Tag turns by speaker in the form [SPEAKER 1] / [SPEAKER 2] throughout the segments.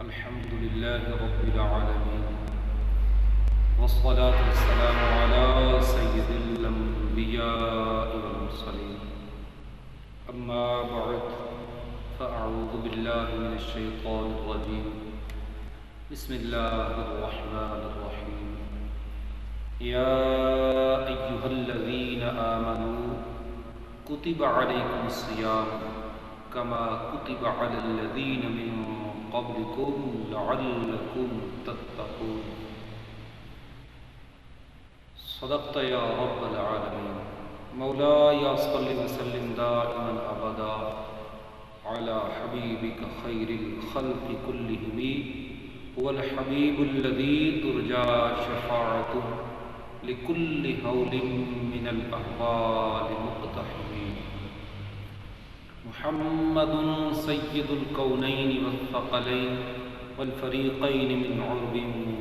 [SPEAKER 1] الحمد لله رب العالمين والصلاة والسلام على سيد الأنبياء والمرسلين أما بعد فأعوذ بالله من الشيطان الرجيم بسم الله الرحمن الرحيم يا أيها الذين آمنوا كتب عليكم الصيام كما كتب على الذين من قبلكم لعلكم تتقون صدقت يا رب العالمين مولاي صل وسلم دائما أبدا على حبيبك خير الخلق كلهم هو الحبيب الذي ترجى شفاعته لكل هول من الأهوال مقتحمين محمد سيد الكونين والثقلين والفريقين من عرب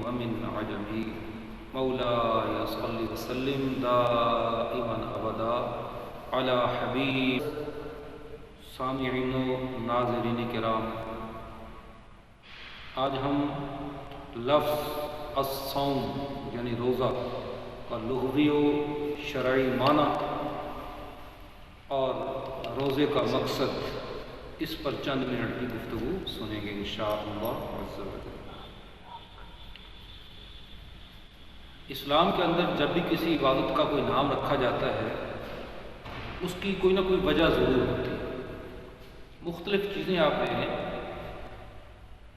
[SPEAKER 1] ومن عجم مولاي صل وسلم دائما ابدا على حبیب. سامعین و ناظرین کرام، آج ہم لفظ الصوم یعنی روزہ کا لغوی و شرعی معنی اور روزے کا مقصد اس پر چند منٹ کی گفتگو سنیں گے انشاءاللہ عز و جل. اسلام کے اندر جب بھی کسی عبادت کا کوئی نام رکھا جاتا ہے اس کی کوئی نہ کوئی وجہ ضرور ہوتی ہے. مختلف چیزیں آپ لے لیں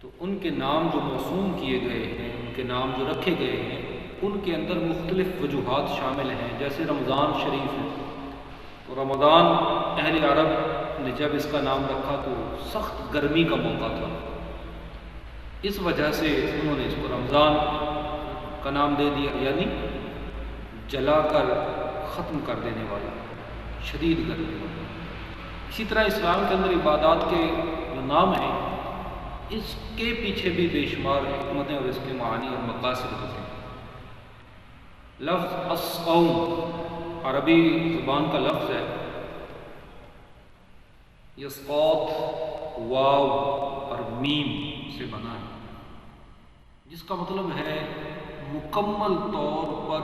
[SPEAKER 1] تو ان کے نام جو موسوم کیے گئے ہیں، ان کے نام جو رکھے گئے ہیں، ان کے اندر مختلف وجوہات شامل ہیں. جیسے رمضان شریف ہے تو رمضان اہل عرب نے جب اس کا نام رکھا تو سخت گرمی کا موقع تھا، اس وجہ سے انہوں نے اس کو رمضان کا نام دے دیا، یعنی جلا کر ختم کر دینے والا، شدید گرمی والا. اسی طرح اسلام کے اندر عبادات کے جو نام ہیں اس کے پیچھے بھی بے شمار حکمتیں اور اس کے معانی اور مقاصد ہوتے ہیں. لفظ الصوم عربی زبان کا لفظ ہے، یہ صاد، واو اور میم سے بنا ہے، جس کا مطلب ہے مکمل طور پر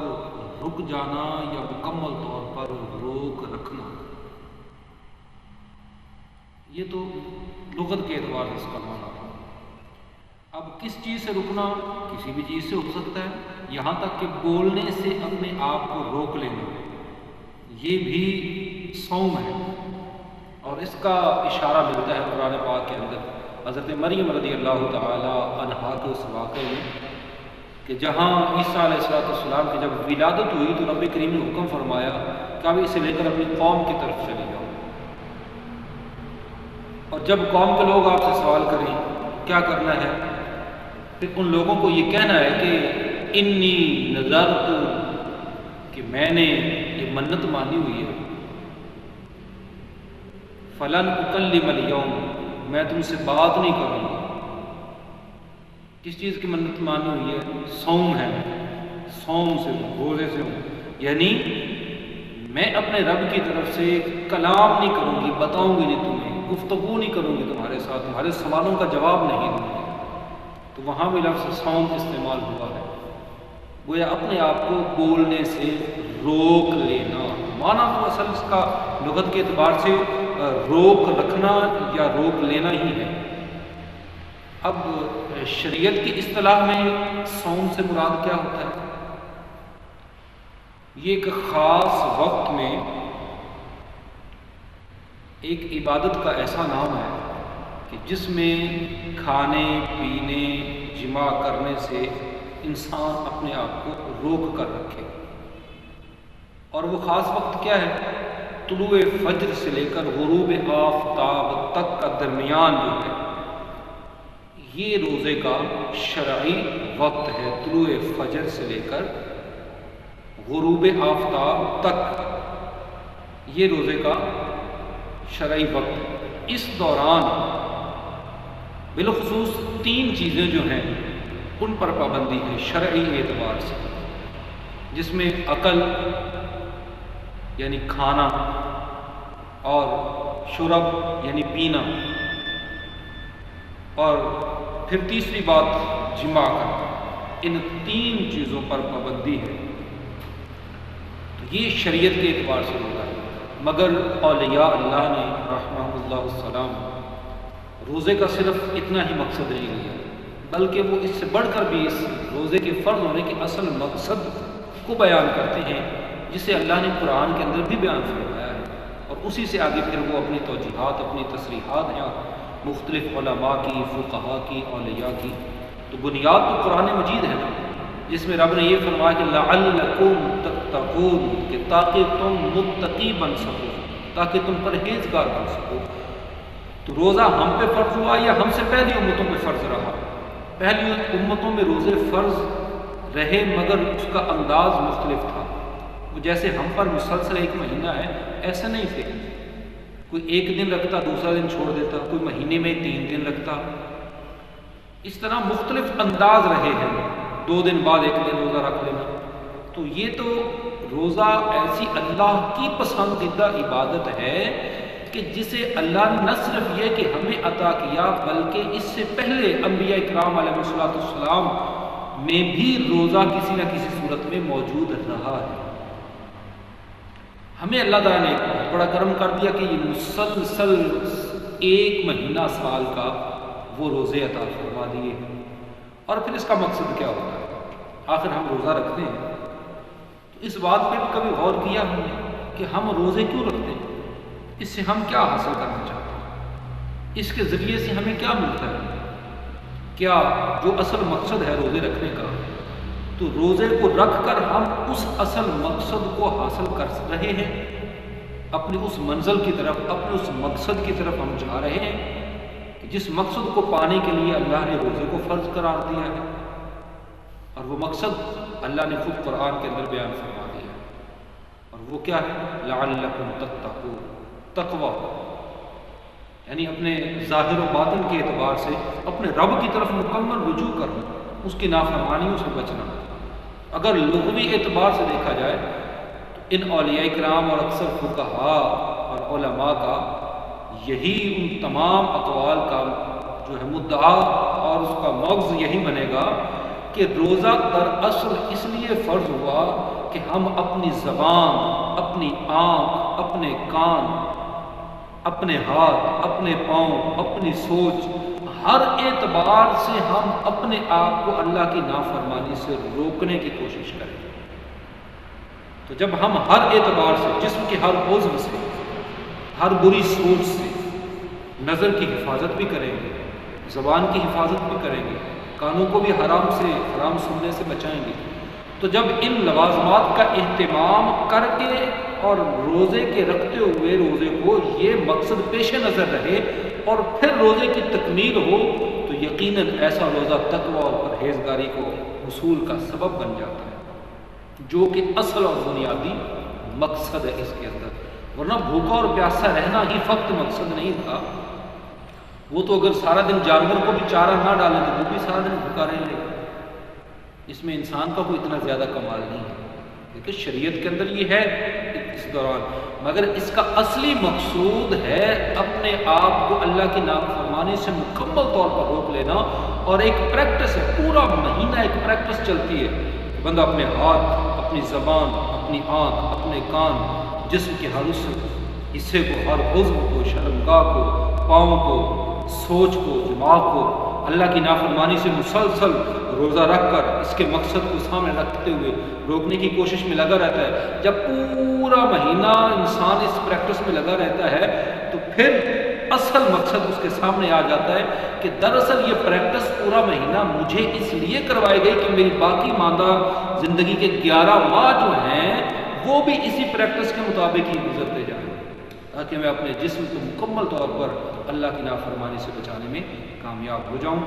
[SPEAKER 1] رک جانا یا مکمل طور پر روک رکھنا. یہ تو لغت کے اعتبار سے اس کا معنی ہے. اب کس چیز سے رکنا؟ کسی بھی چیز سے ہو سکتا ہے، یہاں تک کہ بولنے سے اپنے آپ کو روک لینا، یہ بھی صوم ہے. اور اس کا اشارہ ملتا ہے قرآن پاک کے اندر حضرت مریم رضی اللہ تعالی عنہا کے اس واقعے میں کہ جہاں عیسیٰ علیہ السلام کی جب ولادت ہوئی تو رب کریم نے حکم فرمایا کہ اب اسے لے کر اپنی قوم کی طرف چلے جاؤ. اور جب قوم کے لوگ آپ سے سوال کریں کیا کرنا ہے، پھر ان لوگوں کو یہ کہنا ہے کہ انی نذرت، کہ میں نے یہ منت مانی ہوئی ہے، فلن اکلم اليوم، میں تم سے بات نہیں کروں گا. کس چیز کی منت مانی ہوئی ہے؟ صوم ہے. صوم سے ہوں، روزے سے ہوں، یعنی میں اپنے رب کی طرف سے کلام نہیں کروں گی، بتاؤں گی نہیں تمہیں، گفتگو نہیں کروں گی تمہارے ساتھ، تمہارے سوالوں کا جواب نہیں دوں گی. تو وہاں بھی لفظ صوم استعمال ہوا ہے، گویا اپنے آپ کو بولنے سے روک لینا. معنی تو اصل اس کا لغت کے اعتبار سے روک رکھنا یا روک لینا ہی ہے. اب شریعت کی اصطلاح میں صوم سے مراد کیا ہوتا ہے؟ یہ ایک خاص وقت میں ایک عبادت کا ایسا نام ہے کہ جس میں کھانے پینے جماع کرنے سے انسان اپنے آپ کو روک کر رکھے. اور وہ خاص وقت کیا ہے؟ طلوع فجر سے لے کر غروب آفتاب تک کا درمیان جو ہے یہ روزے کا شرعی وقت ہے. طلوع فجر سے لے کر غروب آفتاب تک یہ روزے کا شرعی وقت ہے. اس دوران بالخصوص 3 چیزیں جو ہیں ان پر پابندی ہے شرعی اعتبار سے، جس میں عقل یعنی کھانا اور شرب یعنی پینا، اور پھر تیسری بات جمع کرنا، ان 3 چیزوں پر پابندی ہے، تو یہ شریعت کے اعتبار سے ہوتا ہے۔ مگر اولیاء اللہ نے رحمہ اللہ السلام روزے کا صرف اتنا ہی مقصد نہیں لیا، بلکہ وہ اس سے بڑھ کر بھی اس روزے کے فرض ہونے کے اصل مقصد کو بیان کرتے ہیں، جسے اللہ نے قرآن کے اندر بھی بیان فرمایا ہے، اور اسی سے آگے پھر وہ اپنی توجیحات، اپنی تصریحات ہیں مختلف علماء کی، فقہاء کی، اولیاء کی۔ تو بنیاد تو قرآن مجید ہے نا، جس میں رب نے یہ فرمایا کہ لعلکم تتقون، کہ تاکہ تم متقی بن سکو، تاکہ تم پرہیزگار بن سکو۔ تو روزہ ہم پہ فرض ہوا یا ہم سے پہلی امتوں پہ فرض رہا؟ پہلی امتوں میں روزے فرض رہے، مگر اس کا انداز مختلف تھا۔ وہ جیسے ہم پر مسلسل 1 مہینہ ہے، ایسا نہیں تھے، کوئی 1 دن رکھتا، دوسرا دن چھوڑ دیتا، کوئی مہینے میں 3 دن رکھتا، اس طرح مختلف انداز رہے ہیں۔ 2 دن بعد 1 دن روزہ رکھ لینا۔ تو یہ تو روزہ ایسی اللہ کی پسندیدہ عبادت ہے کہ جسے اللہ نے نہ صرف یہ کہ ہمیں عطا کیا، بلکہ اس سے پہلے انبیاء اکرام علیہ السلام میں بھی روزہ کسی نہ کسی صورت میں موجود رہا ہے۔ ہمیں اللہ تعالیٰ نے بڑا کرم کر دیا کہ یہ مسلسل 1 مہینہ سال کا وہ روزے عطا فرما دیے۔ اور پھر اس کا مقصد کیا ہوتا ہے؟ آخر ہم روزہ رکھتے ہیں تو اس بات پہ بھی کبھی غور کیا ہم نے کہ ہم روزے کیوں رکھتے ہیں؟ اس سے ہم کیا حاصل کرنا چاہتے ہیں؟ اس کے ذریعے سے ہمیں کیا ملتا ہے؟ کیا جو اصل مقصد ہے روزے رکھنے کا، تو روزے کو رکھ کر ہم اس اصل مقصد کو حاصل کر رہے ہیں، اپنی اس منزل کی طرف، اپنے اس مقصد کی طرف ہم جا رہے ہیں کہ جس مقصد کو پانے کے لیے اللہ نے روزے کو فرض قرار دیا ہے، اور وہ مقصد اللہ نے خود قرآن کے اندر بیان فرما دیا ہے، اور وہ کیا ہے؟ لعلکم تتقون، تقوی، یعنی اپنے ظاہر و باطن کے اعتبار سے اپنے رب کی طرف مکمل رجوع کرنا، اس کی نافرمانیوں سے بچنا۔ اگر لغوی اعتبار سے دیکھا جائے تو ان اولیاء کرام اور اکثر فقہاء اور علماء کا یہی ان تمام اقوال کا جو ہے مدعا اور اس کا مغز یہی بنے گا کہ روزہ دراصل اس لیے فرض ہوا کہ ہم اپنی زبان، اپنی آنکھ، اپنے کان، اپنے ہاتھ، اپنے پاؤں، اپنی سوچ، ہر اعتبار سے ہم اپنے آپ کو اللہ کی نافرمانی سے روکنے کی کوشش کریں۔ تو جب ہم ہر اعتبار سے، جسم کے ہر عضو سے، ہر بری سوچ سے، نظر کی حفاظت بھی کریں گے، زبان کی حفاظت بھی کریں گے، کانوں کو بھی حرام سے، حرام سننے سے بچائیں گے، تو جب ان لوازمات کا اہتمام کر کے اور روزے کے رکھتے ہوئے روزے کو یہ مقصد پیش نظر رہے اور پھر روزے کی تکمیل ہو، تو یقیناً ایسا روزہ تقوی اور پرہیزگاری کو حصول کا سبب بن جاتا ہے، جو کہ اصل اور بنیادی مقصد ہے اس کے اندر۔ ورنہ بھوکا اور پیاسا رہنا ہی فقط مقصد نہیں تھا، وہ تو اگر سارا دن جانور کو بھی چارہ نہ ڈالیں تو وہ بھی سارا دن بھوکا رہ لے گا، اس میں انسان کا کوئی اتنا زیادہ کمال نہیں ہے، کیونکہ شریعت کے اندر یہ ہے اس دوران، مگر اس کا اصلی مقصود ہے اپنے آپ کو اللہ کی نافرمانی سے مکمل طور پر روک لینا، اور ایک پریکٹس ہے، پورا مہینہ ایک پریکٹس چلتی ہے، بندہ اپنے ہاتھ، اپنی زبان، اپنی آنکھ، اپنے کان، جسم کے ہر اس حصے کو، ہر عضو کو، شرمگاہ کو، پاؤں کو، سوچ کو، دماغ کو اللہ کی نافرمانی سے مسلسل روزہ رکھ کر اس کے مقصد کو سامنے رکھتے ہوئے روکنے کی کوشش میں لگا رہتا ہے۔ جب پورا مہینہ انسان اس پریکٹس میں لگا رہتا ہے تو پھر اصل مقصد اس کے سامنے آ جاتا ہے کہ دراصل یہ پریکٹس پورا مہینہ مجھے اس لیے کروائی گئی کہ میری باقی ماندہ زندگی کے 11 ماہ جو ہیں وہ بھی اسی پریکٹس کے مطابق ہی گزرتے جائیں، تاکہ میں اپنے جسم کو مکمل طور پر اللہ کی نافرمانی سے بچانے میں کامیاب ہو جاؤں۔